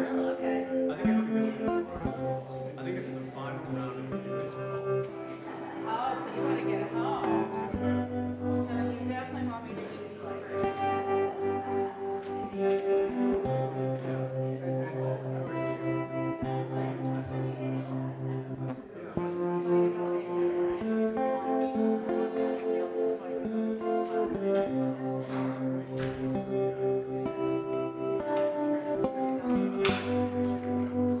Okay. I think it's because I think it's the final round of the musical. Oh, so you want to get it home. Let's go back. So you definitely want me to do these first. Yeah, and I would agree with Clive to that. Yeah. Yeah.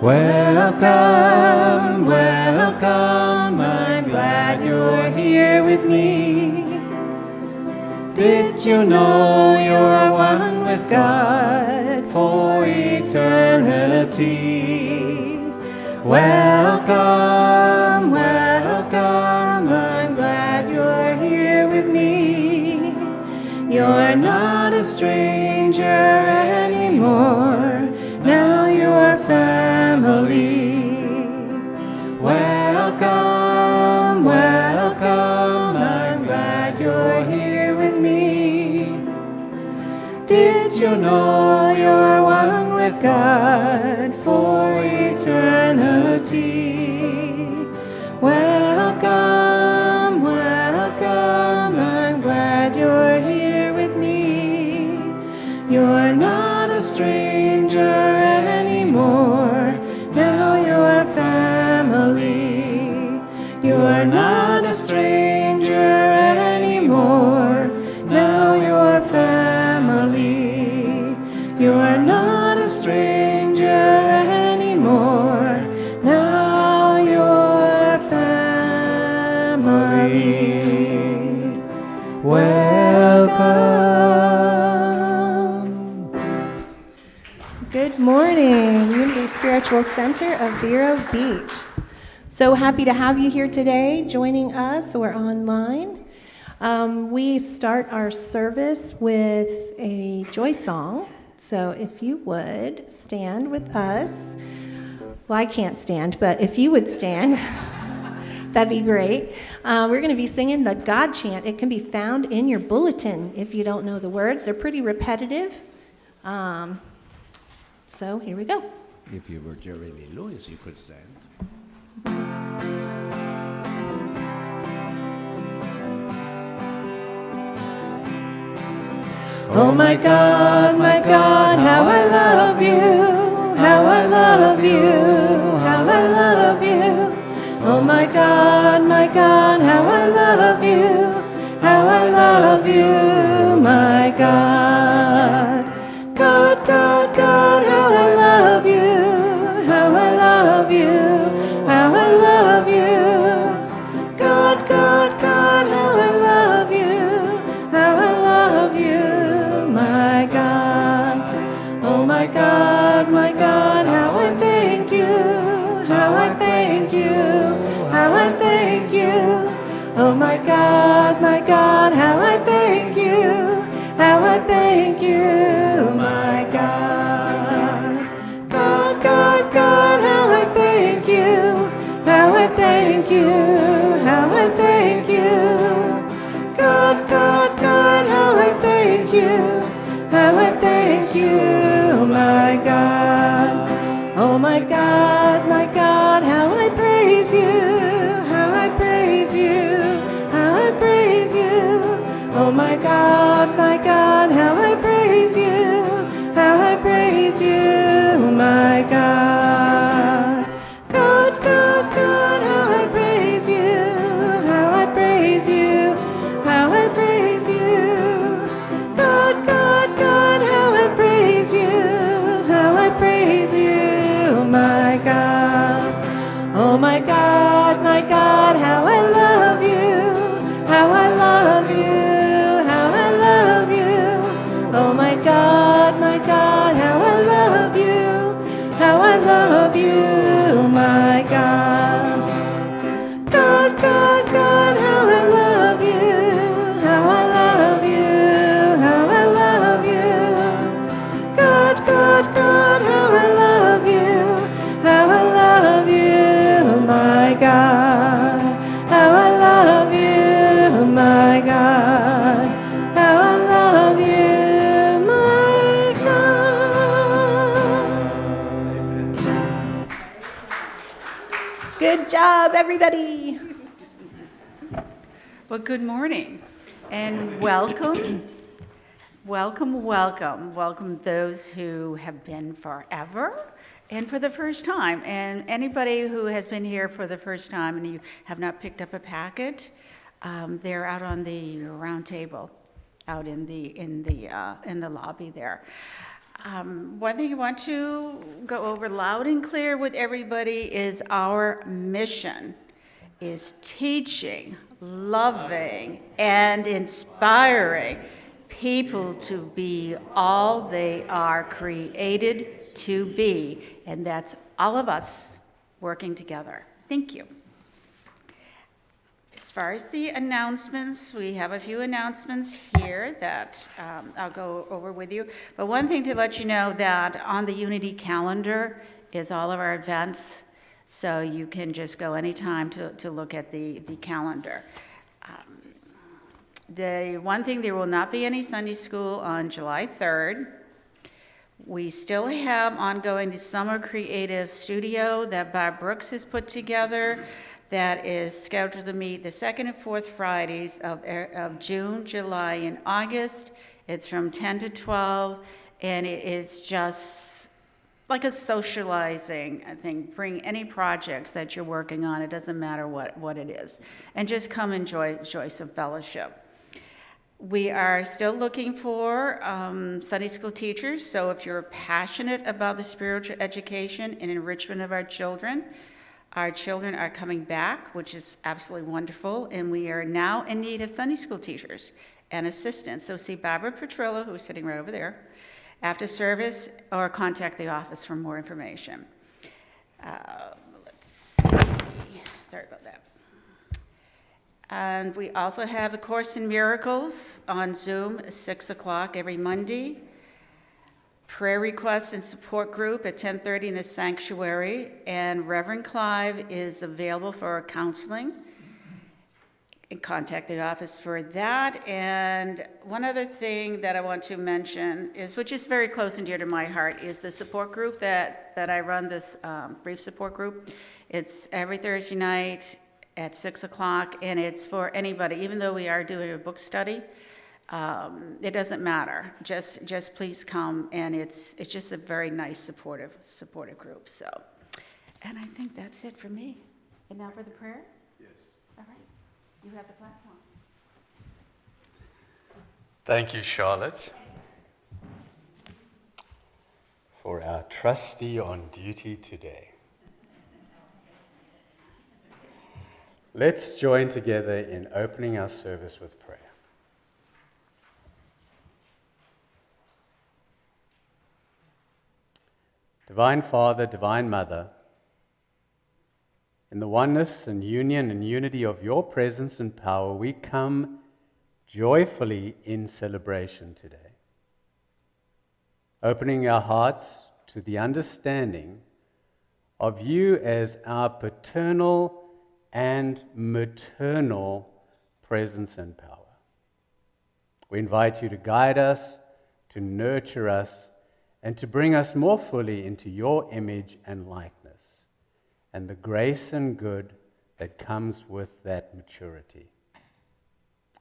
Welcome, welcome, I'm glad you're here with me. Did you know you're one with God for eternity? Welcome, welcome, I'm glad you're here with me. You're not a stranger anymore, now you're family. Welcome, welcome, I'm glad you're here with me. Did you know you're one with God for eternity? Welcome, welcome, I'm glad you're here with me. You're not a stranger anymore, now you're family. You're not a stranger anymore, now you're family. You're not a stranger anymore, now you're family. Welcome. Good morning, Unity Spiritual Center of Vero Beach. So happy to have you here today, joining us or online. We start our service with a joy song. So if you would stand with us. Well, I can't stand, but if you would stand, that'd be great. We're going to be singing the God chant. It can be found in your bulletin if you don't know the words. They're pretty repetitive. So here we go. If you were Jerry Lee Lewis, you could stand. Oh my God, how I love you, how I love you, how I love you. Oh my God, how I love you, how I love you, my God. God, God, God, how I love you, how I love you, how I love you. God, God, God, how I love you, how I love you, my God. Oh my God, how I thank you, how I thank you, how I thank you. Oh my God, how I thank you, how I thank you, my God. God, God, God, how I thank you, how I thank you, how I thank you. God, God, God, how I thank you, how I thank you, my God. Oh my God, how I praise you, how I praise you, how I praise you. Oh my God, how I praise you, how I praise you, my God. God, God, God, how I praise you, how I praise you, how I praise you. God, God, God, how I praise you, how I praise you, my God. Oh my God, how I love you, how I love you, how I love you. Oh my God, how I love you, how I love you, my God. God, God, God, how I love you, how I love you, how I love you. God, God, God, how I love you, how I love you, my God. How I love you, my God. How I love you, my God. Good job, everybody. Well, good morning and welcome. Welcome, welcome. Welcome those who have been forever and for the first time. And anybody who has been here for the first time and you have not picked up a packet, they're out on the round table, out in the lobby there. One thing I want to go over loud and clear with everybody is our mission is teaching, loving, and inspiring people to be all they are created to be. And that's all of us working together. Thank you. As far as the announcements, we have a few announcements here that I'll go over with you. But one thing to let you know that on the Unity calendar is all of our events, so you can just go anytime to look at the calendar. The one thing, there will not be any Sunday school on July 3rd. We still have ongoing the Summer Creative Studio that Bob Brooks has put together that is scheduled to meet the second and fourth Fridays of June, July, and August. It's from 10 to 12, and it is just like a socializing thing. Bring any projects that you're working on. It doesn't matter what it is. And just come enjoy some fellowship. We are still looking for Sunday school teachers, so if you're passionate about the spiritual education and enrichment of our children are coming back, which is absolutely wonderful, and we are now in need of Sunday school teachers and assistants. So see Barbara Petrillo, who's sitting right over there, after service, or contact the office for more information. Let's see. Sorry about that. And we also have A Course in Miracles on Zoom at 6 o'clock every Monday. Prayer requests and support group at 10:30 in the sanctuary. And Reverend Clive is available for counseling. And contact the office for that. And one other thing that I want to mention is, which is very close and dear to my heart, is the support group that I run, this brief support group. It's every Thursday night at 6 o'clock, and it's for anybody. Even though we are doing a book study, it doesn't matter. Just please come, and it's just a very nice supportive group. So, and I think that's it for me. And now for the prayer? Yes. All right. You have the platform. Thank you, Charlotte, for our trustee on duty today. Let's join together in opening our service with prayer. Divine Father, Divine Mother, in the oneness and union and unity of your presence and power, we come joyfully in celebration today, opening our hearts to the understanding of you as our paternal and maternal presence and power. We invite you to guide us, to nurture us, and to bring us more fully into your image and likeness, and the grace and good that comes with that maturity.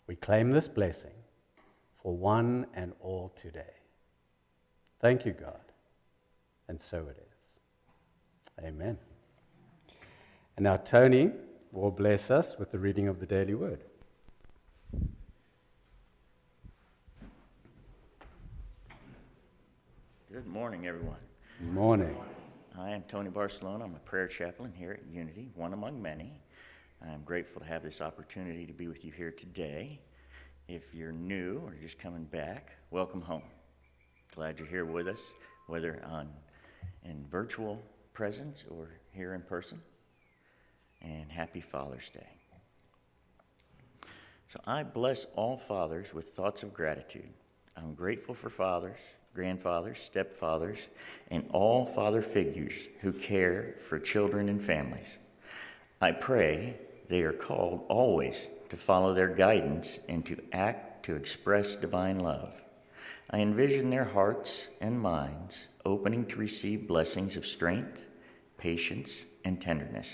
We claim this blessing for one and all today. Thank you, God. And so it is. Amen. And now Tony will bless us with the reading of the daily word. Good morning, everyone. Good morning. I am Tony Barcelona. I'm a prayer chaplain here at Unity, one among many. I'm grateful to have this opportunity to be with you here today. If you're new or just coming back, welcome home. Glad you're here with us, whether in virtual presence or here in person. And happy Father's Day. So I bless all fathers with thoughts of gratitude. I'm grateful for fathers, grandfathers, stepfathers, and all father figures who care for children and families. I pray they are called always to follow their guidance and to act to express divine love. I envision their hearts and minds opening to receive blessings of strength, patience, and tenderness.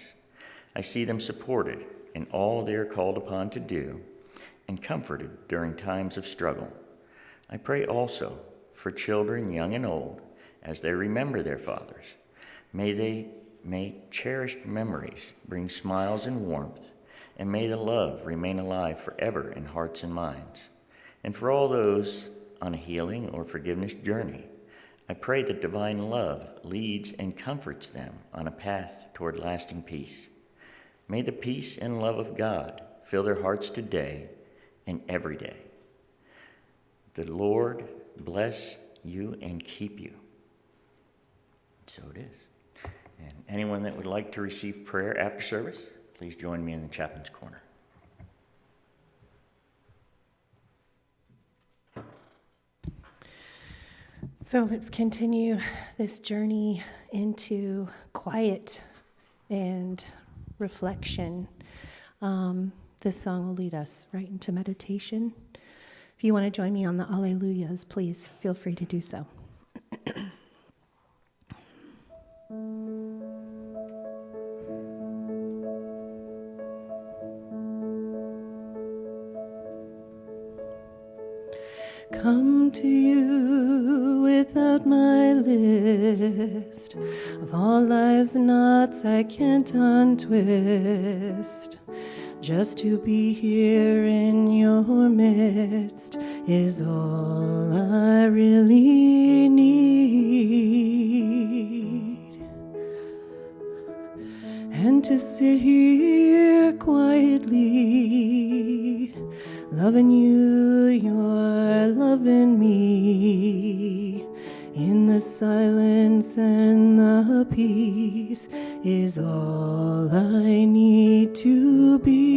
I see them supported in all they are called upon to do and comforted during times of struggle. I pray also for children young and old as they remember their fathers. May cherished memories bring smiles and warmth, and may the love remain alive forever in hearts and minds. And for all those on a healing or forgiveness journey, I pray that divine love leads and comforts them on a path toward lasting peace. May the peace and love of God fill their hearts today and every day. The Lord bless you and keep you. So it is. And anyone that would like to receive prayer after service, please join me in the chaplain's corner. So let's continue this journey into quiet and reflection. This song will lead us right into meditation. If you want to join me on the Alleluias, please feel free to do so. Come to you without my list of all life's knots I can't untwist. Just to be here in your midst is all I really need. And to sit here quietly, loving you, you're loving me. In the silence and the peace is all I need to be.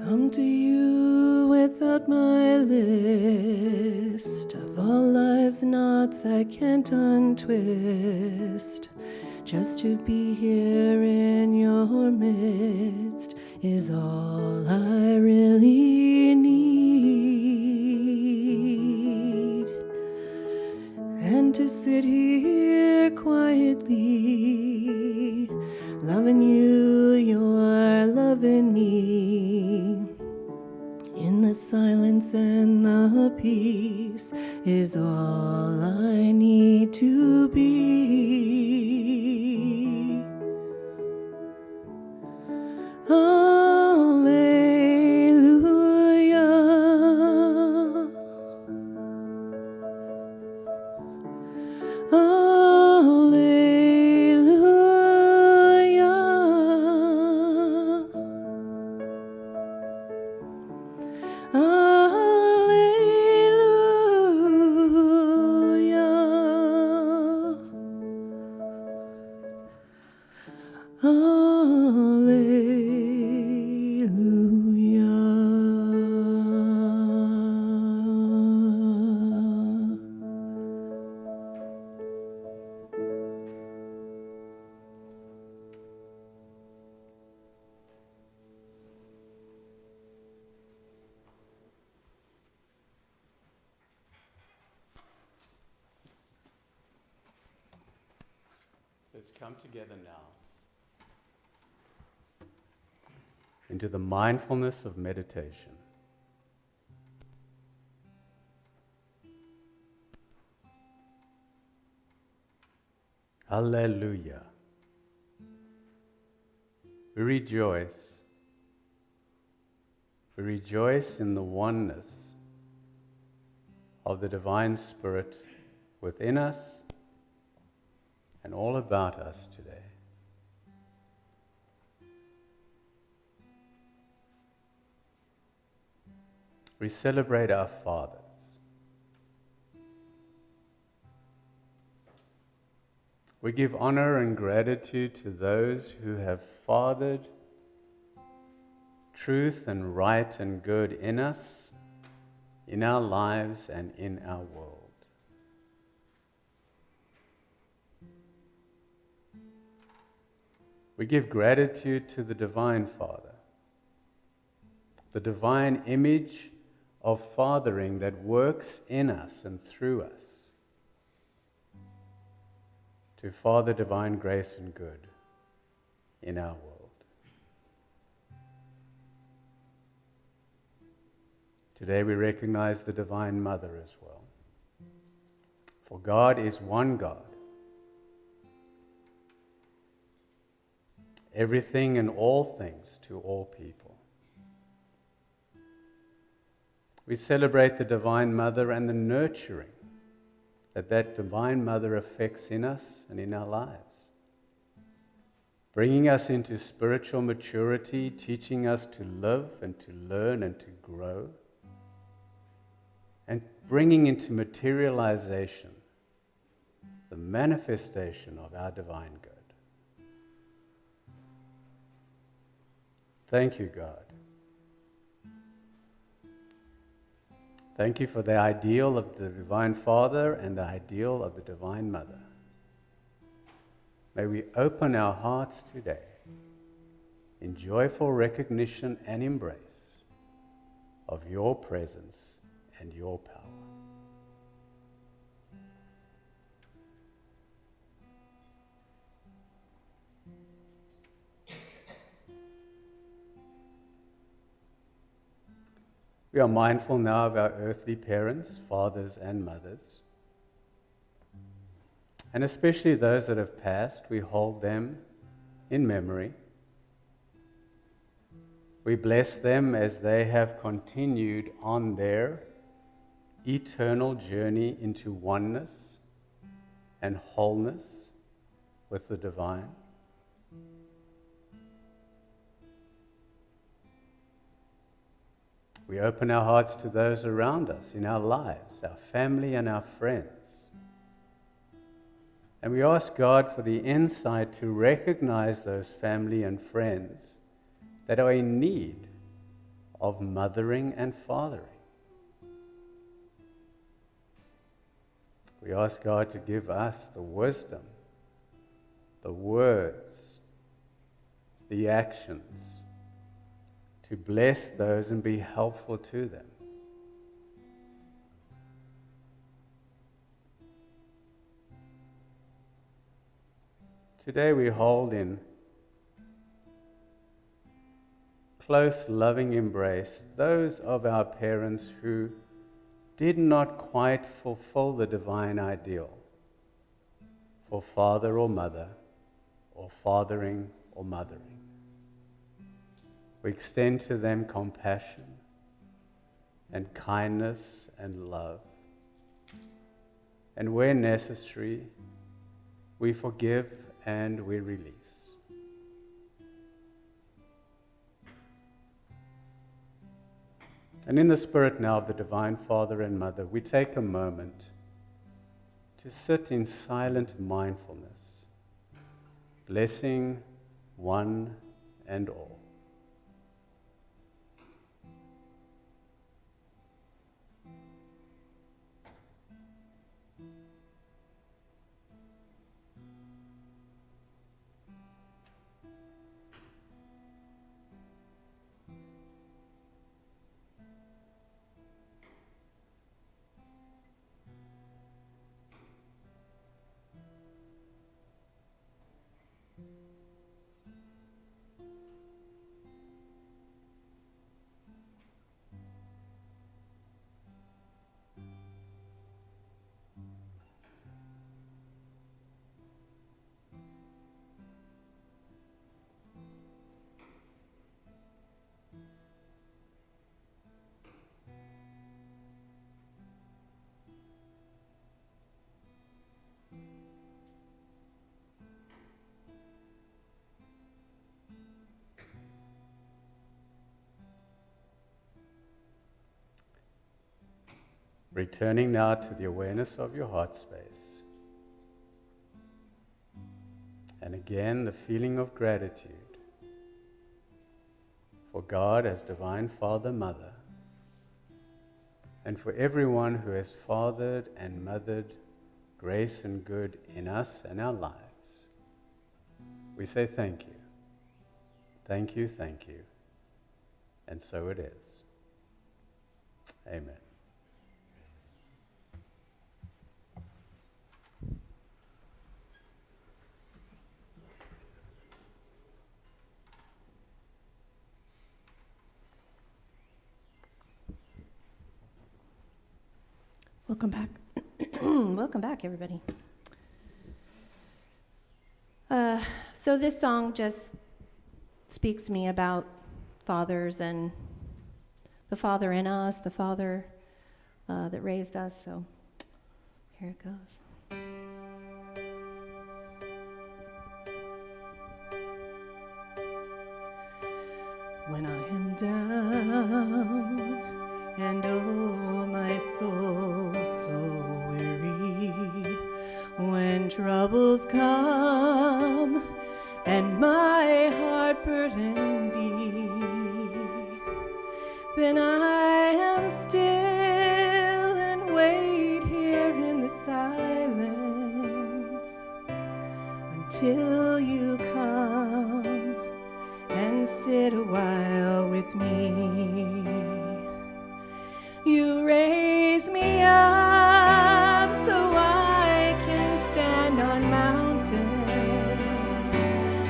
Come to you without my list of all life's knots I can't untwist. Just to be here in your midst is all I really need. And to sit here quietly, loving you, you're loving me. In the silence and the peace is all I need to be. Alleluia. Let's come together now into the mindfulness of meditation. Hallelujah. We rejoice. We rejoice in the oneness of the divine Spirit within us and all about us today. We celebrate our fathers. We give honor and gratitude to those who have fathered truth and right and good in us, in our lives and in our world. We give gratitude to the Divine Father, the divine image of fathering that works in us and through us to father divine grace and good in our world. Today we recognize the Divine Mother as well. For God is one God. Everything and all things to all people. We celebrate the Divine Mother and the nurturing that Divine Mother affects in us and in our lives, bringing us into spiritual maturity, teaching us to live and to learn and to grow, and bringing into materialization the manifestation of our divine good. Thank you, God. Thank you for the ideal of the Divine Father and the ideal of the Divine Mother. May we open our hearts today in joyful recognition and embrace of your presence and your power. We are mindful now of our earthly parents, fathers and mothers, and especially those that have passed. We hold them in memory. We bless them as they have continued on their eternal journey into oneness and wholeness with the divine. We open our hearts to those around us in our lives, our family and our friends. And we ask God for the insight to recognize those family and friends that are in need of mothering and fathering. We ask God to give us the wisdom, the words, the actions to bless those and be helpful to them. Today we hold in close, loving embrace those of our parents who did not quite fulfill the divine ideal for father or mother, or fathering or mothering. We extend to them compassion and kindness and love. And where necessary, we forgive and we release. And in the spirit now of the Divine Father and Mother, we take a moment to sit in silent mindfulness, blessing one and all. Returning now to the awareness of your heart space. And again, the feeling of gratitude for God as Divine Father, Mother, and for everyone who has fathered and mothered grace and good in us and our lives. We say thank you. Thank you, thank you. And so it is. Amen. Welcome back. Welcome back, everybody. So this song just speaks to me about fathers and the Father in us, the Father that raised us. So here it goes. When I am down and oh my soul so weary, when troubles come and my heart burden be, then I am still and wait here in the silence until you come and sit a while with me. You raise me up so I can stand on mountains.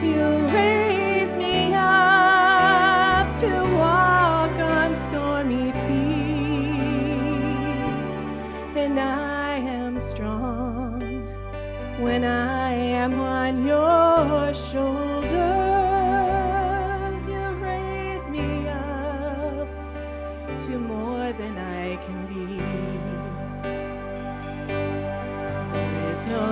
You raise me up to walk on stormy seas. And I am strong when I am on your shoulders. To more than I can be. There is no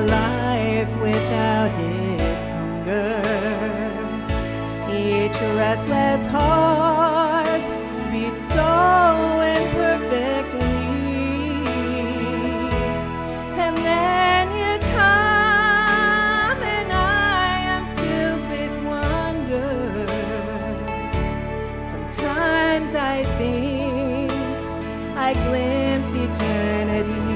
life without its hunger. Each restless heart beats so imperfectly. And then you come and I am filled with wonder. Sometimes I think I glimpse eternity.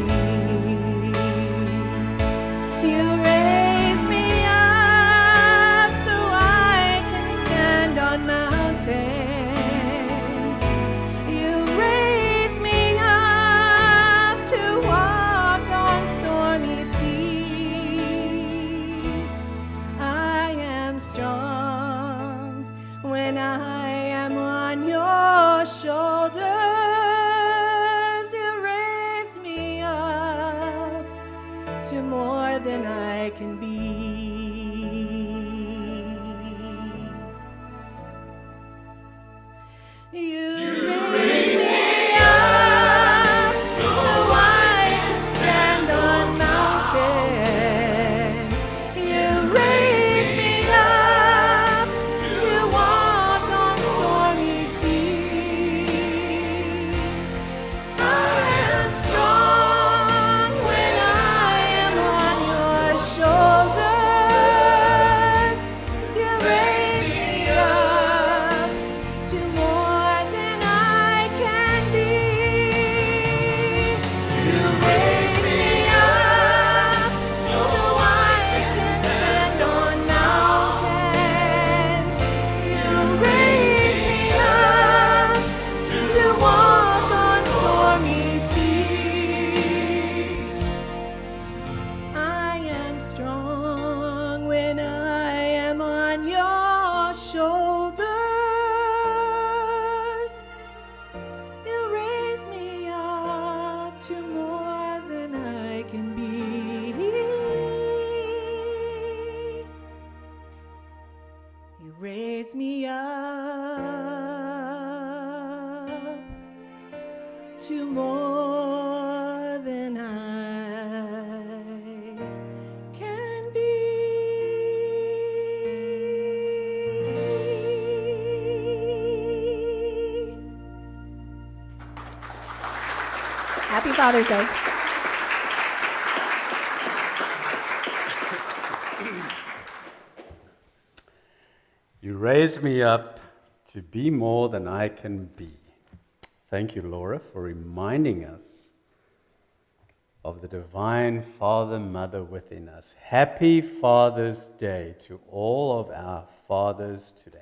You raise me up so I can stand on mountains. You raise me up to walk on stormy seas. I am strong when I am on your shoulders. You raise me up to more than I can be. You raise me up so I can stand on mountains. You raise me up to walk on stormy seas. I am strong when I am on your shoulders. You raise me up to more than I can be. You raise me up so I can stand on mountains. You raise me up to walk on stormy seas. I am strong when I am on your shoulders. You raise me up to more than I can be. You raise me up to more than I can be. Happy Father's Day. You raised me up to be more than I can be. Thank you, Laura, for reminding us of the divine Father, Mother within us. Happy Father's Day to all of our fathers today.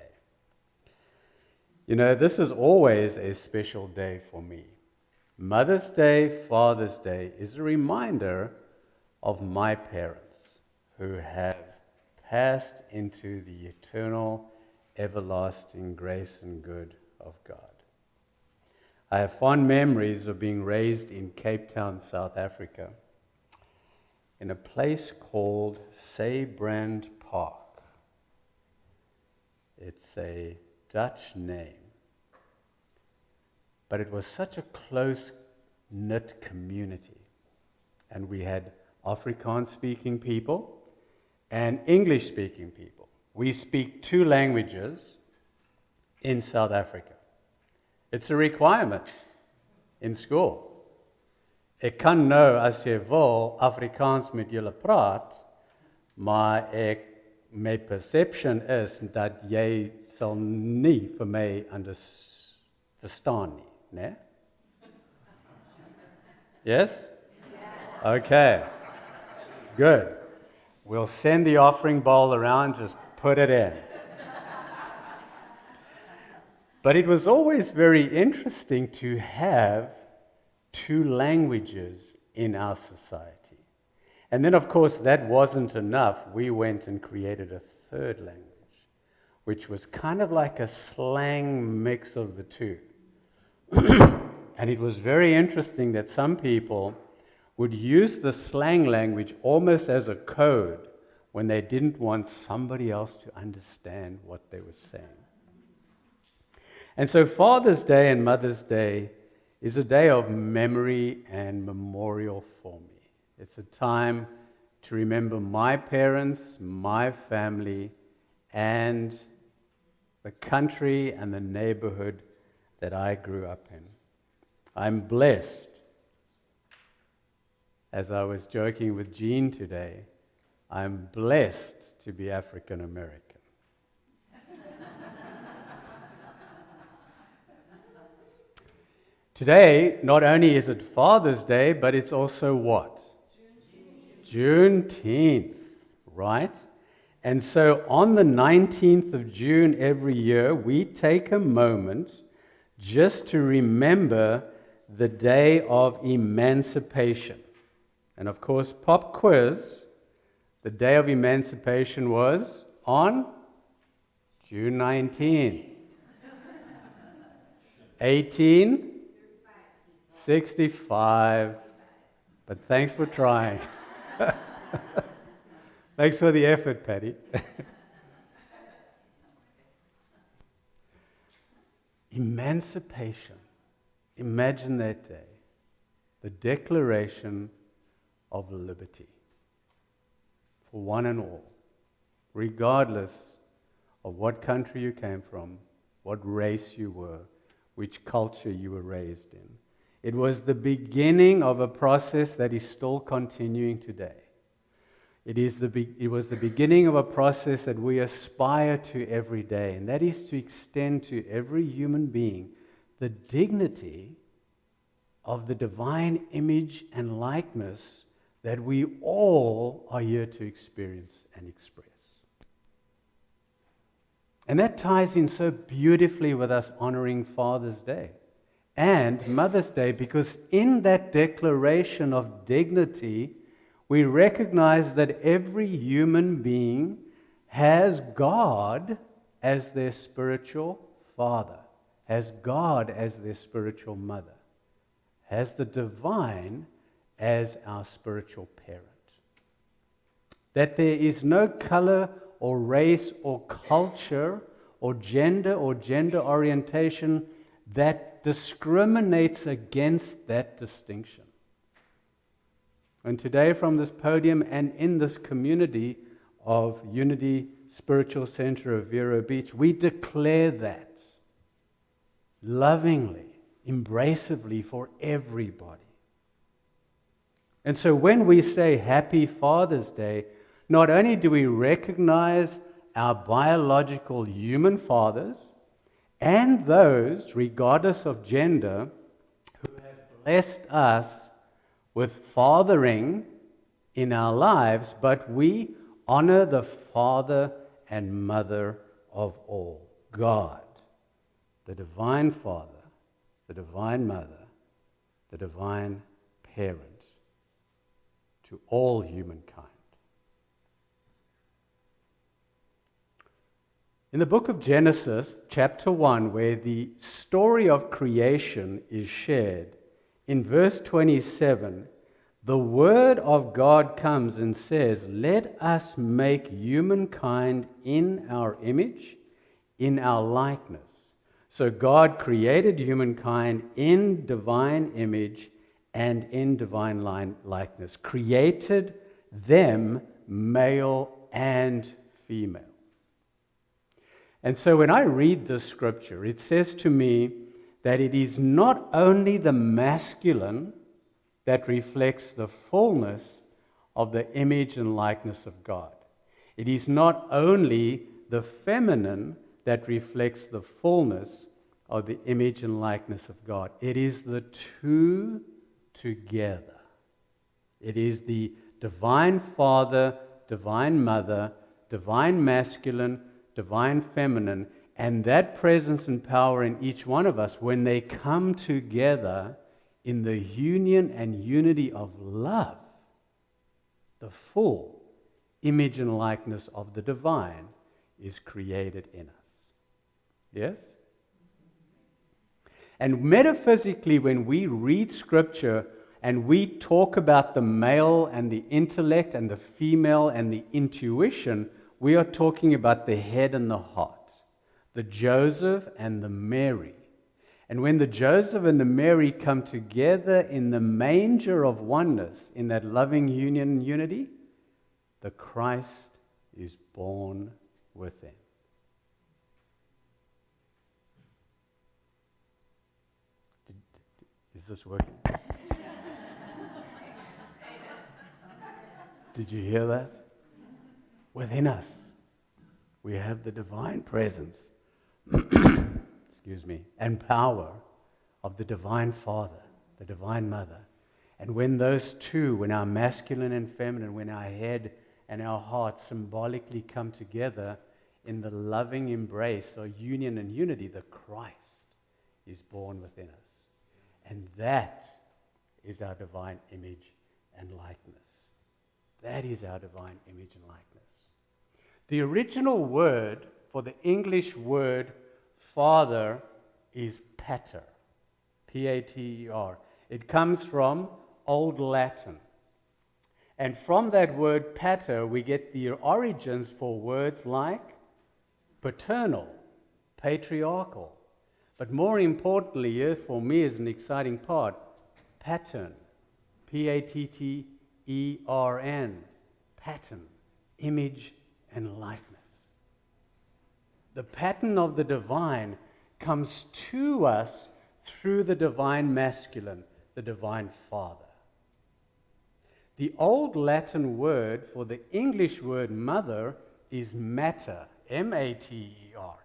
You know, this is always a special day for me. Mother's Day, Father's Day is a reminder of my parents who have passed into the eternal, everlasting grace and good of God. I have fond memories of being raised in Cape Town, South Africa, in a place called Saybrand Park. It's a Dutch name, but it was such a close-knit community. And we had Afrikaans-speaking people and English-speaking people. We speak 2 languages in South Africa. It's a requirement in school. Ek kan nou as jy wil Afrikaans met julle praat, maar my perception is dat jy sal nie vir my verstaan nie, né? Yes? Okay. Good. We'll send the offering bowl around, just put it in. But it was always very interesting to have 2 languages in our society. And then, of course, that wasn't enough. We went and created a 3rd language, which was kind of like a slang mix of the 2. And it was very interesting that some people would use the slang language almost as a code when they didn't want somebody else to understand what they were saying. And so Father's Day and Mother's Day is a day of memory and memorial for me. It's a time to remember my parents, my family, and the country and the neighborhood that I grew up in. I'm blessed, as I was joking with Jean today, I'm blessed to be African American. Today, not only is it Father's Day, but it's also what? Juneteenth, right? And so on the 19th of June every year, we take a moment just to remember the day of emancipation. And of course, pop quiz, the day of emancipation was on June 19th. 1865. But thanks for trying. Thanks for the effort, Patty. Emancipation. Imagine that day. The Declaration of Liberty. For one and all. Regardless of what country you came from, what race you were, which culture you were raised in. It was the beginning of a process that is still continuing today. It was the beginning of a process that we aspire to every day, and that is to extend to every human being the dignity of the divine image and likeness that we all are here to experience and express. And that ties in so beautifully with us honoring Father's Day and Mother's Day, because in that declaration of dignity, we recognize that every human being has God as their spiritual father, has God as their spiritual mother, has the divine as our spiritual parent. That there is no color or race or culture or gender orientation that discriminates against that distinction. And today from this podium and in this community of Unity Spiritual Center of Vero Beach, we declare that lovingly, embracively for everybody. And so when we say Happy Father's Day, not only do we recognize our biological human fathers and those, regardless of gender, who have blessed us with fathering in our lives, but we honor the Father and Mother of all, God, the Divine Father, the Divine Mother, the Divine Parent to all humankind. In the book of Genesis, chapter 1, where the story of creation is shared, in verse 27, the word of God comes and says, "Let us make humankind in our image, in our likeness." So God created humankind in divine image and in divine likeness, created them male and female. And so when I read this scripture, it says to me that it is not only the masculine that reflects the fullness of the image and likeness of God. It is not only the feminine that reflects the fullness of the image and likeness of God. It is the two together. It is the divine Father, divine Mother, divine masculine, divine feminine, and that presence and power in each one of us, when they come together in the union and unity of love, the full image and likeness of the divine is created in us. Yes? And metaphysically, when we read scripture and we talk about the male and the intellect and the female and the intuition, we are talking about the head and the heart, the Joseph and the Mary. And when the Joseph and the Mary come together in the manger of oneness, in that loving union and unity, the Christ is born within. Is this working? Did you hear that? Within us, we have the divine presence, excuse me, and power of the divine Father, the divine Mother. And when those two, when our masculine and feminine, when our head and our heart symbolically come together in the loving embrace or union and unity, the Christ is born within us. And that is our divine image and likeness. That is our divine image and likeness. The original word for the English word father is pater, P-A-T-E-R. It comes from Old Latin. And from that word pater, we get the origins for words like paternal, patriarchal. But more importantly, here for me is an exciting part, pattern, P-A-T-T-E-R-N, pattern, image and likeness. The pattern of the divine comes to us through the divine masculine, the divine Father. The Old Latin word for the English word mother is mater, M-A-T-E-R.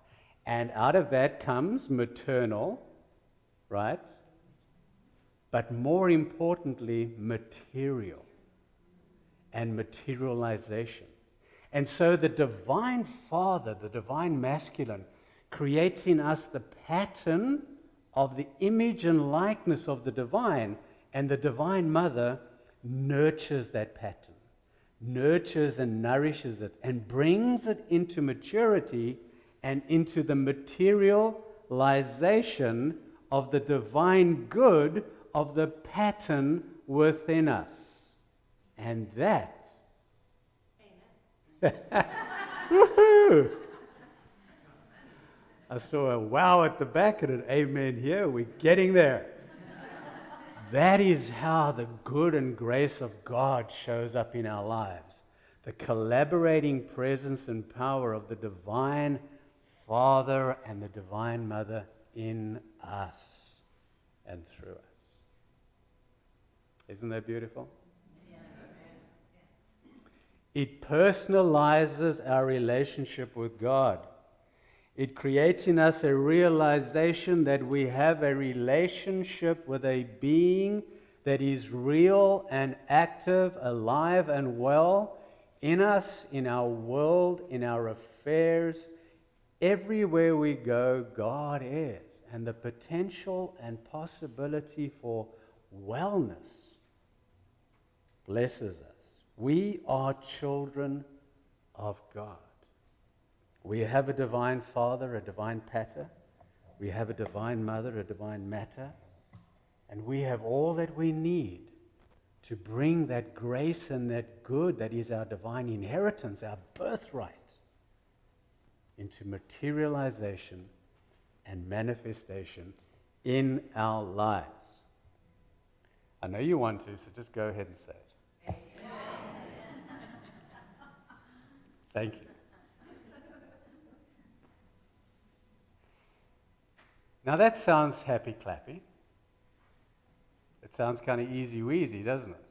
And out of that comes maternal, right? But more importantly, material and materialization. And so the divine Father, the divine masculine, creates in us the pattern of the image and likeness of the divine, and the divine Mother nurtures that pattern, nurtures and nourishes it, and brings it into maturity and into the materialization of the divine good of the pattern within us. And that woohoo! I saw a wow at the back and an amen here. We're getting there. That is how the good and grace of God shows up in our lives. The collaborating presence and power of the divine Father and the divine Mother in us and through us. Isn't that beautiful? It personalizes our relationship with God. It creates in us a realization that we have a relationship with a being that is real and active, alive and well in us, in our world, in our affairs. Everywhere we go, God is. And the potential and possibility for wellness blesses us. We are children of God. We have a divine Father, a divine Pater. We have a divine Mother, a divine Mater. And we have all that we need to bring that grace and that good that is our divine inheritance, our birthright, into materialization and manifestation in our lives. I know you want to, so just go ahead and say it. Thank you. Now that sounds happy clappy. It sounds kind of easy weasy, doesn't it?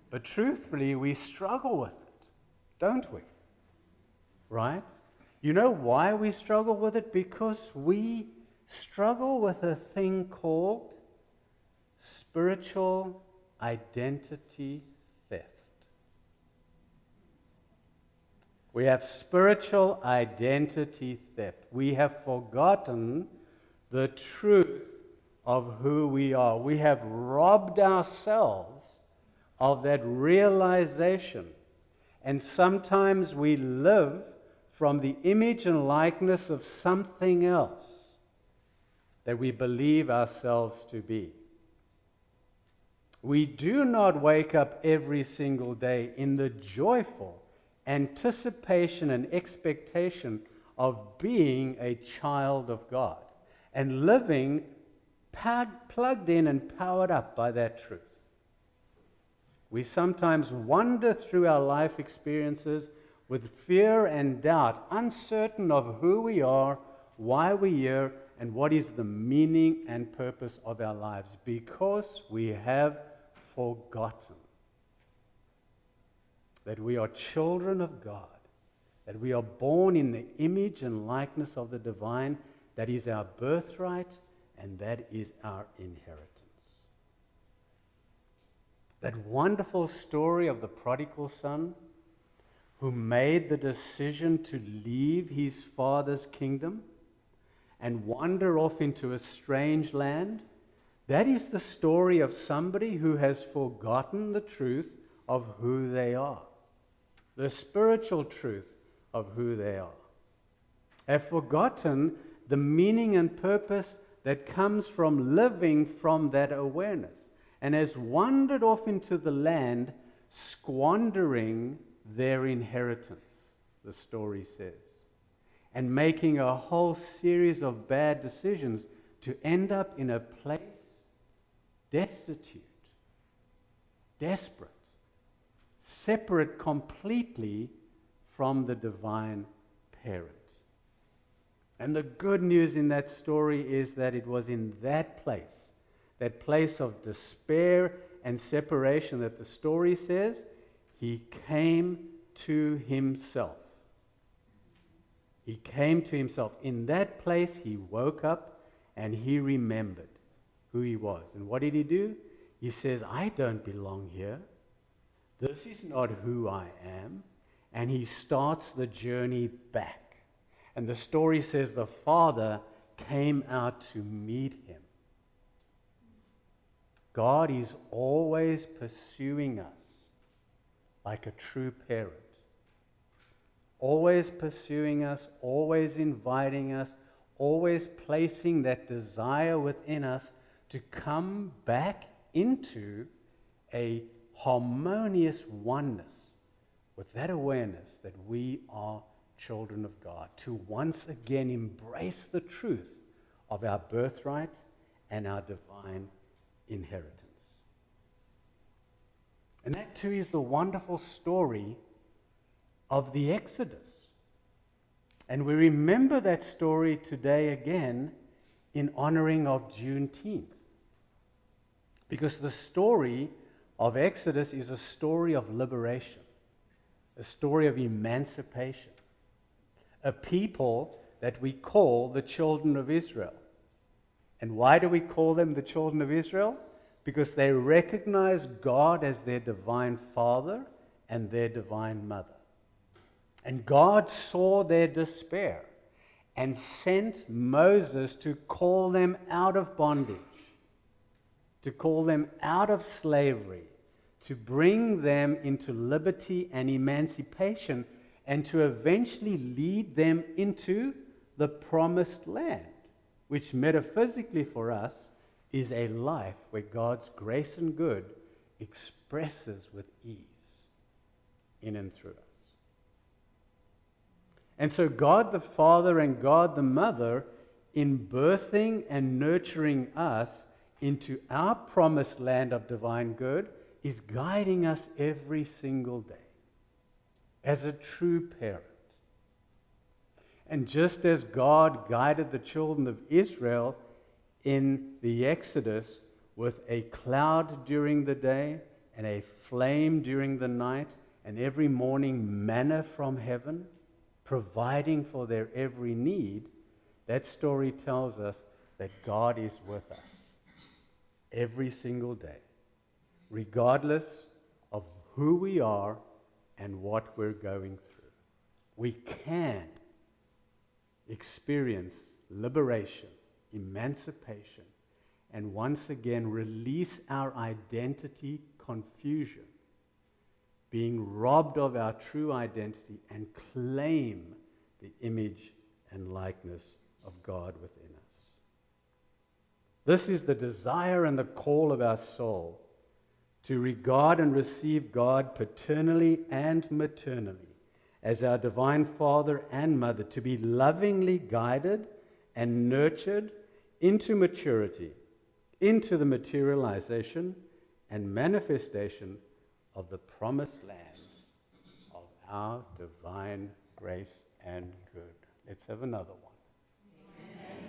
But truthfully, we struggle with it, don't we? Right? You know why we struggle with it? Because we struggle with a thing called spiritual identity theft. We have spiritual identity theft. We have forgotten the truth of who we are. We have robbed ourselves of that realization. And sometimes we live from the image and likeness of something else that we believe ourselves to be. We do not wake up every single day in the joyful anticipation and expectation of being a child of God and living plugged in and powered up by that truth. We sometimes wander through our life experiences with fear and doubt, uncertain of who we are, why we're here, and what is the meaning and purpose of our lives, because we have forgotten that we are children of God, that we are born in the image and likeness of the divine. That is our birthright, and that is our inheritance. That wonderful story of the prodigal son who made the decision to leave his father's kingdom and wander off into a strange land, that is the story of somebody who has forgotten the truth of who they are, the spiritual truth of who they are. Have forgotten the meaning and purpose that comes from living from that awareness, and has wandered off into the land, squandering their inheritance, the story says, and making a whole series of bad decisions to end up in a place destitute, desperate, separate completely from the divine parent. And the good news in that story is that it was in that place of despair and separation, that the story says he came to himself. He came to himself. In that place, he woke up and he remembered who he was. And what did he do? He says, I don't belong here. This is not who I am. And he starts the journey back. And the story says the father came out to meet him. God is always pursuing us like a true parent. Always pursuing us, always inviting us, always placing that desire within us to come back into a harmonious oneness with that awareness that we are children of God, to once again embrace the truth of our birthright and our divine inheritance. And that too is the wonderful story of the Exodus. And we remember that story today again in honoring of Juneteenth. Because the story of Exodus is a story of liberation. a story of emancipation, a people that we call the children of Israel. And why do we call them the children of Israel? Because they recognize God as their divine Father and their divine Mother. And God saw their despair and sent Moses to call them out of bondage, to call them out of slavery, to bring them into liberty and emancipation, and to eventually lead them into the promised land, which metaphysically for us is a life where God's grace and good expresses with ease in and through us. And so God the Father and God the Mother, in birthing and nurturing us into our promised land of divine good, is guiding us every single day as a true parent. And just as God guided the children of Israel in the Exodus with a cloud during the day and a flame during the night, and every morning manna from heaven, providing for their every need, that story tells us that God is with us every single day, regardless of who we are and what we're going through. We can experience liberation, emancipation, and once again release our identity confusion, being robbed of our true identity, and claim the image and likeness of God within us. This is the desire and the call of our soul, to regard and receive God paternally and maternally as our divine Father and Mother, to be lovingly guided and nurtured into maturity, into the materialization and manifestation of the promised land of our divine grace and good. Let's have another one. Amen.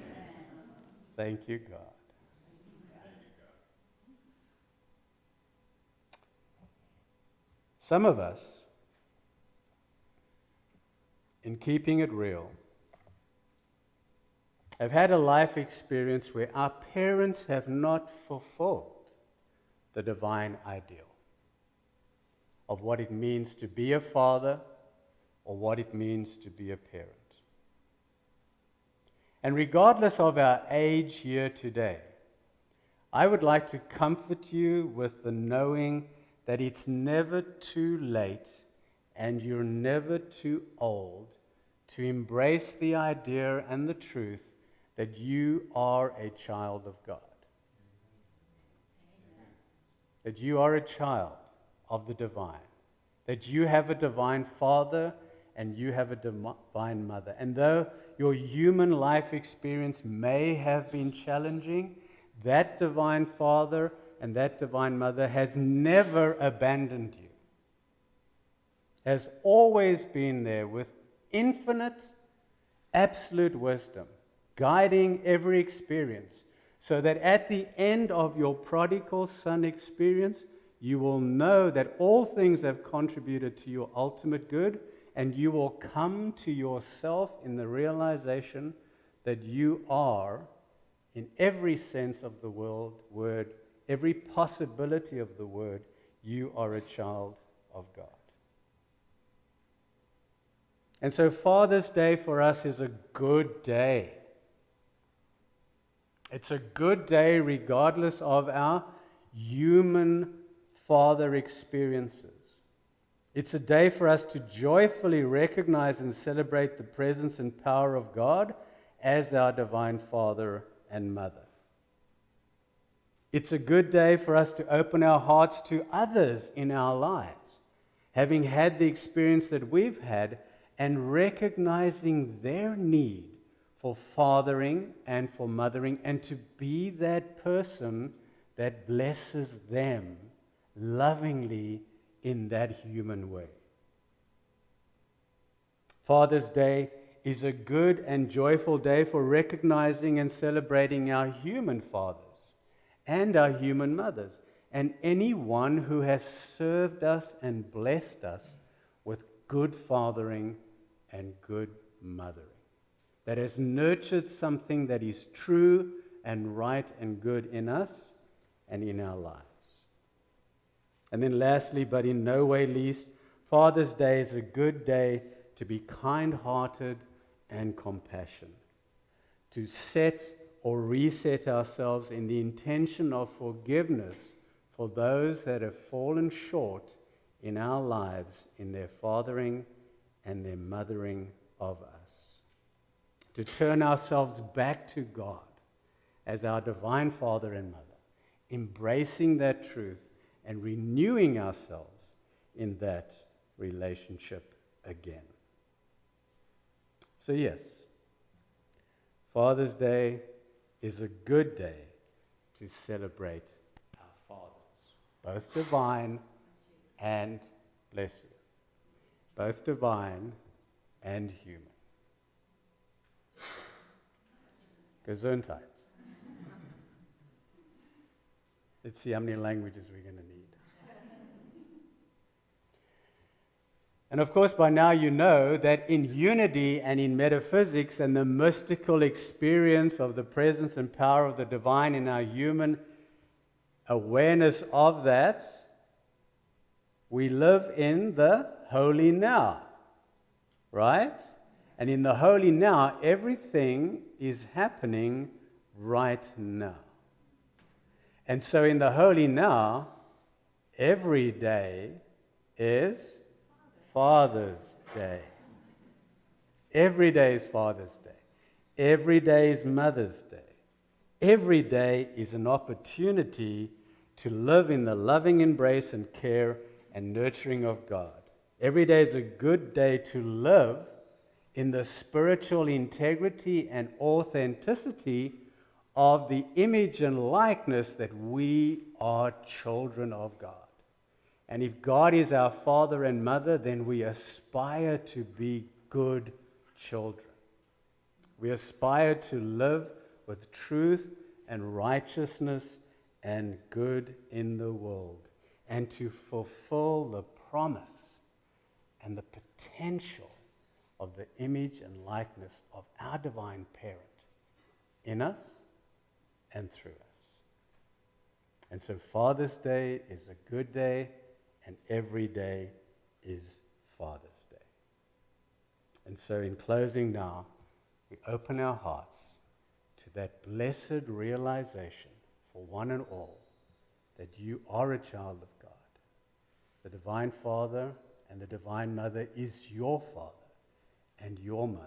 Thank you, God. Some of us, in keeping it real, have had a life experience where our parents have not fulfilled the divine ideal of what it means to be a father or what it means to be a parent. And regardless of our age here today, I would like to comfort you with the knowing that it's never too late and you're never too old to embrace the idea and the truth that you are a child of God. That you are a child of the divine. That you have a divine Father and you have a divine Mother. And though your human life experience may have been challenging, that divine Father and that divine Mother has never abandoned you. Has always been there with infinite, absolute wisdom, guiding every experience, so that at the end of your prodigal son experience, you will know that all things have contributed to your ultimate good, and you will come to yourself in the realization that you are, in every sense of the word, every possibility of the word, you are a child of God. And so Father's Day for us is a good day. It's a good day regardless of our human father experiences. It's a day for us to joyfully recognize and celebrate the presence and power of God as our divine Father and Mother. It's a good day for us to open our hearts to others in our lives, having had the experience that we've had, and recognizing their need for fathering and for mothering, and to be that person that blesses them lovingly in that human way. Father's Day is a good and joyful day for recognizing and celebrating our human fathers and our human mothers, and anyone who has served us and blessed us with good fathering and good mothering, that has nurtured something that is true and right and good in us and in our lives. And then lastly, but in no way least, Father's Day is a good day to be kind-hearted and compassionate, to set or reset ourselves in the intention of forgiveness for those that have fallen short in our lives in their fathering and their mothering of us. To turn ourselves back to God as our divine Father and Mother, embracing that truth and renewing ourselves in that relationship again. So yes, Father's Day is a good day to celebrate our fathers, both divine and, bless you, both divine and human. Gesundheit. Let's see how many languages we're going to need. And of course, by now you know that in unity and in metaphysics and the mystical experience of the presence and power of the divine in our human awareness of that, we live in the holy now, right? And in the holy now, everything is happening right now. And so in the holy now, every day is Father's Day. Every day is Father's Day. Every day is Mother's Day. Every day is an opportunity to live in the loving embrace and care and nurturing of God. Every day is a good day to live in the spiritual integrity and authenticity of the image and likeness that we are children of God. And if God is our Father and Mother, then we aspire to be good children. We aspire to live with truth and righteousness and good in the world, and to fulfill the promise and the potential of the image and likeness of our divine parent in us and through us. And so Father's Day is a good day, and every day is Father's Day. And so in closing now, we open our hearts to that blessed realization for one and all that you are a child of God. The Divine Father and the Divine Mother is your Father and your Mother.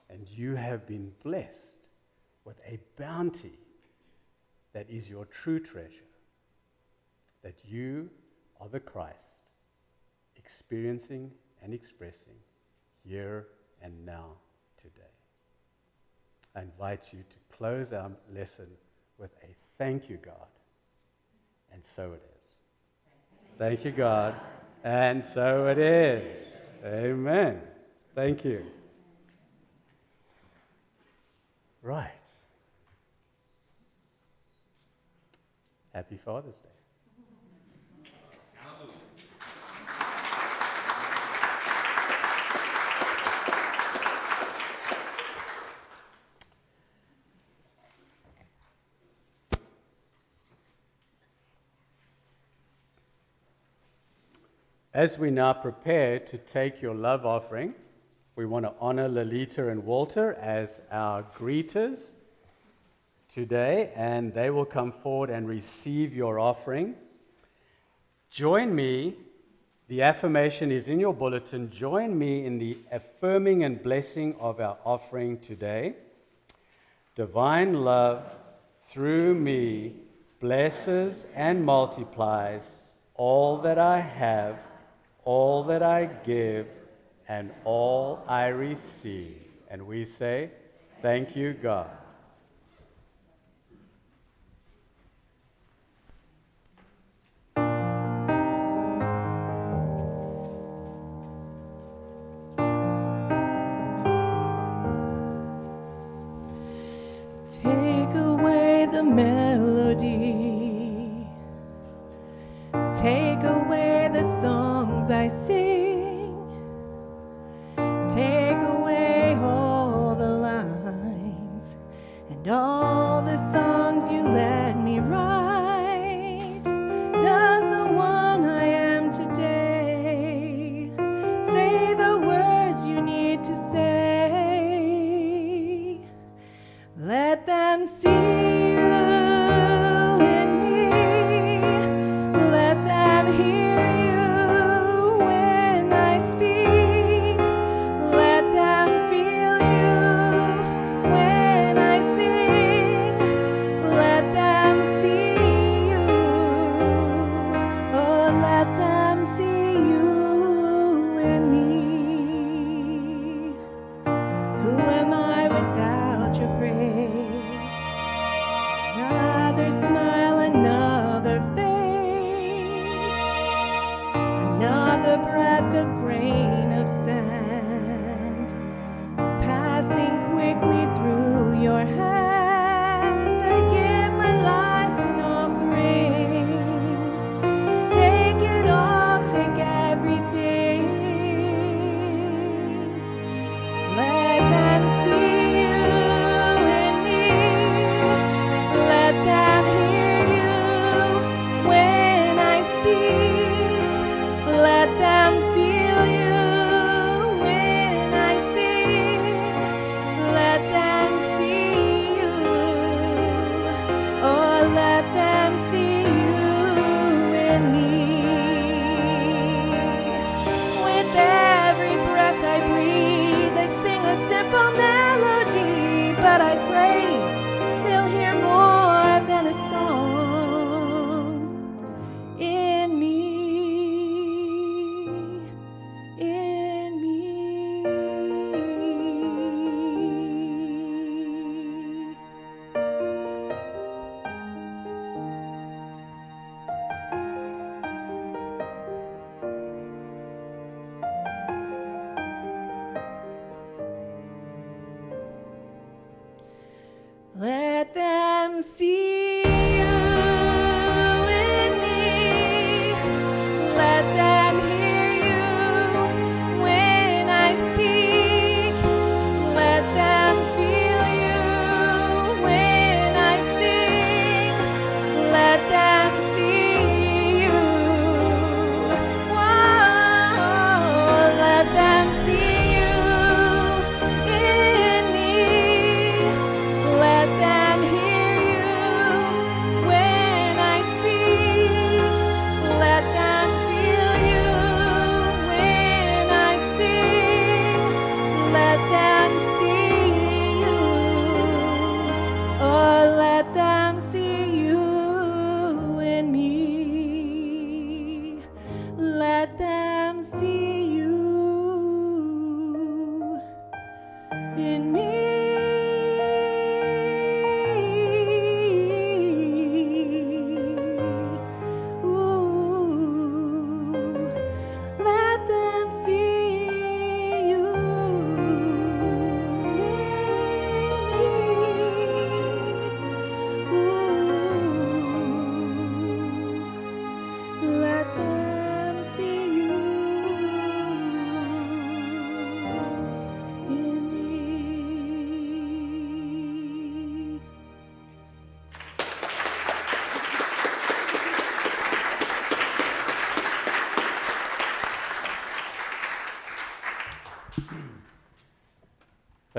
And you have been blessed with a bounty that is your true treasure, that you are the Christ, experiencing and expressing here and now today. I invite you to close our lesson with a thank you, God. And so it is. Thank you, God. And so it is. Amen. Thank you. Right. Happy Father's Day. As we now prepare to take your love offering, we want to honor Lolita and Walter as our greeters today, and they will come forward and receive your offering. Join me, the affirmation is in your bulletin, join me in the affirming and blessing of our offering today. Divine love through me blesses and multiplies all that I have, all that I give, and all I receive. And we say, thank you, God. Take away the melody. Take away the songs I sing.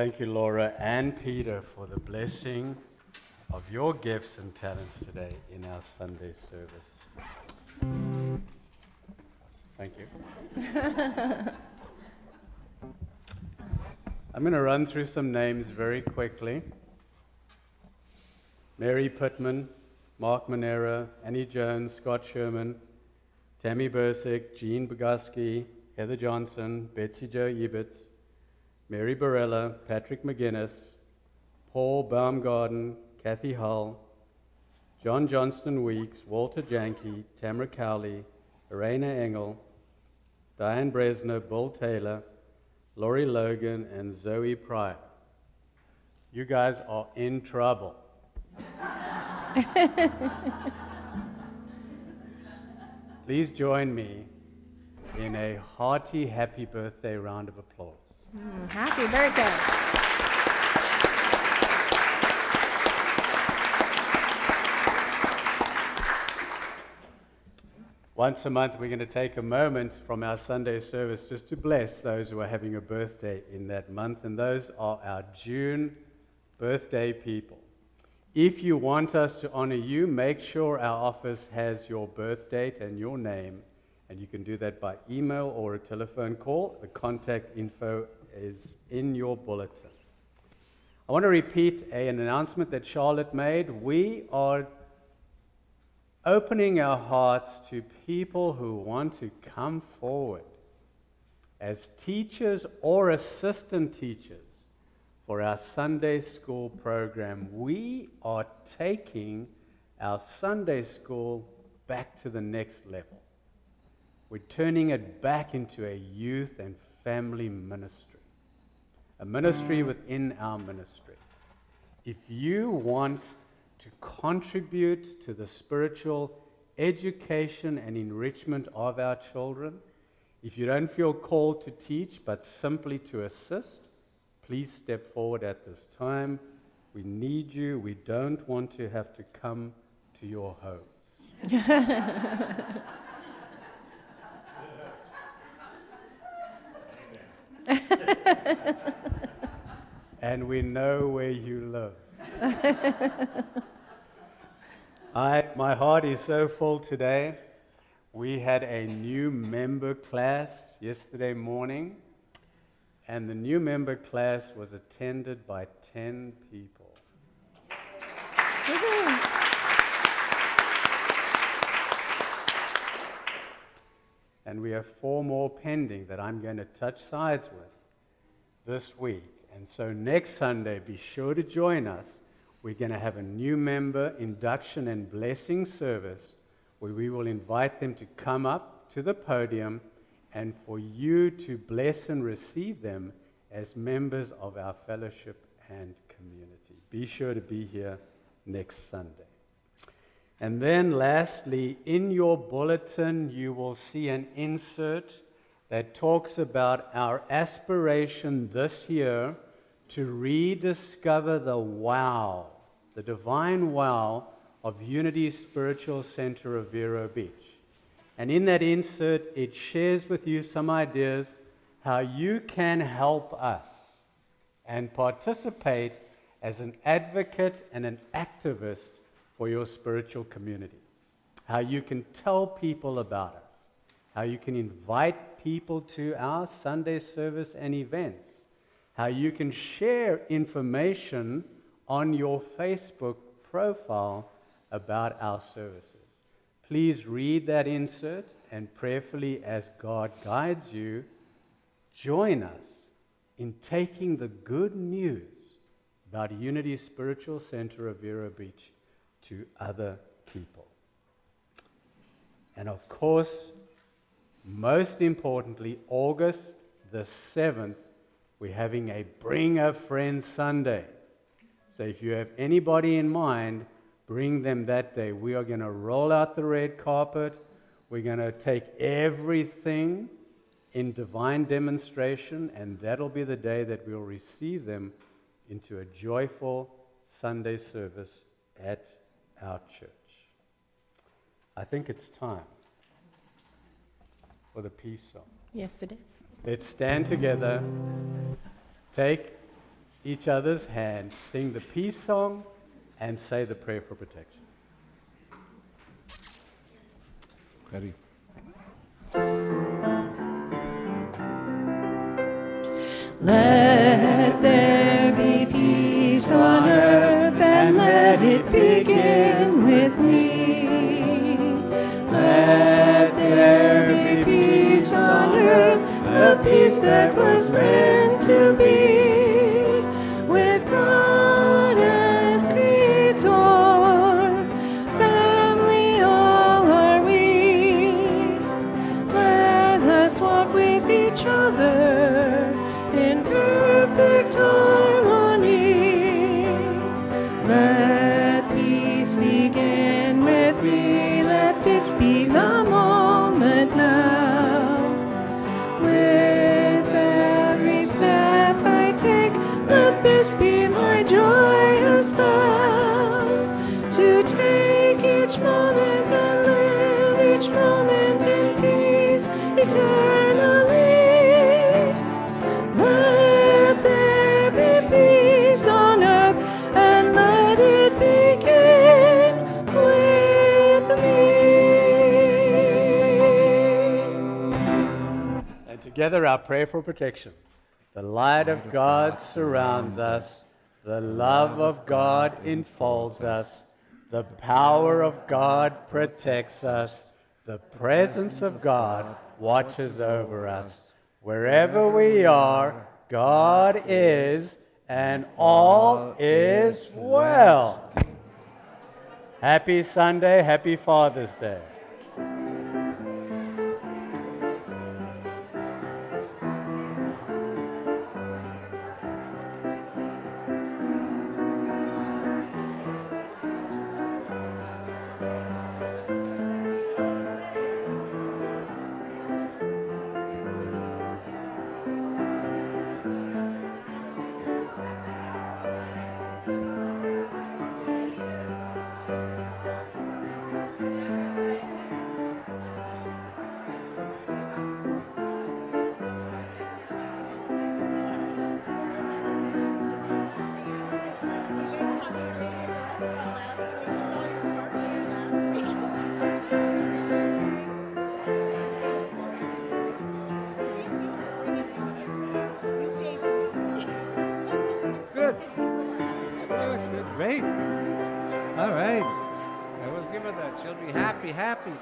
Thank you, Laura and Peter, for the blessing of your gifts and talents today in our Sunday service. Thank you. I'm going to run through some names very quickly. Mary Pittman, Mark Monera, Annie Jones, Scott Sherman, Tammy Bursick, Jean Boguski, Heather Johnson, Betsy Jo Ebitz, Mary Barella, Patrick McGuinness, Paul Baumgarten, Kathy Hull, John Johnston Weeks, Walter Janke, Tamara Cowley, Arena Engel, Diane Bresner, Bill Taylor, Laurie Logan, and Zoe Pryor. You guys are in trouble. Please join me in a hearty happy birthday round of applause. Happy birthday. Once a month, we're going to take a moment from our Sunday service just to bless those who are having a birthday in that month, and those are our June birthday people. If you want us to honor you, make sure our office has your birth date and your name, and you can do that by email or a telephone call. The contact info is in your bulletin. I want to repeat an announcement that Charlotte made. We are opening our hearts to people who want to come forward as teachers or assistant teachers for our Sunday school program. We are taking our Sunday school back to the next level. We're turning it back into a youth and family ministry, a ministry within our ministry. If you want to contribute to the spiritual education and enrichment of our children, if you don't feel called to teach but simply to assist, please step forward at this time. We need you. We don't want to have to come to your homes. And we know where you live. My heart is so full today. We had a new member class yesterday morning, and the new member class was attended by 10 people. And we have 4 more pending that I'm going to touch sides with this week. And so next Sunday, be sure to join us. We're going to have a new member induction and blessing service where we will invite them to come up to the podium and for you to bless and receive them as members of our fellowship and community. Be sure to be here next Sunday. And then lastly, in your bulletin, you will see an insert that talks about our aspiration this year to rediscover the wow, the divine wow of Unity Spiritual Center of Vero Beach. And in that insert, it shares with you some ideas how you can help us and participate as an advocate and an activist for your spiritual community. How you can tell people about us. How you can invite people to our Sunday service and events. How you can share information on your Facebook profile about our services. Please read that insert and prayerfully, as God guides you, join us in taking the good news about Unity Spiritual Center of Vero Beach to other people. And of course, most importantly, August the 7th, we're having a Bring a Friend Sunday. So if you have anybody in mind, bring them that day. We are going to roll out the red carpet. We're going to take everything in divine demonstration, and that'll be the day that we'll receive them into a joyful Sunday service at our church. I think it's time for the peace song. Yes, it is. Let's stand together, take each other's hand, sing the peace song, and say the prayer for protection. Ready? Let there be peace on earth, and let it begin with me. Let there be peace on earth, the peace that was meant to be. With God as Creator, family all are we. Let us walk with each other in perfect harmony. Let peace begin with me. Let this be the moment now. With every step I take, let this be my joyous vow. To take each moment and live each moment in peace eternally. Let there be peace on earth, and let it begin with me. And together our prayer for protection. The light of God surrounds us. The love of God enfolds us. The power of God protects us. The presence of God watches over us. Wherever we are, God is, and all is well. Happy Sunday, happy Father's Day. You guys caught me eating in the restaurant last week with all your partying last week. Thank you for bringing me here. You saved me. Good. It means a lot. Good, good, great. All right. I will give her that. She'll be happy, happy.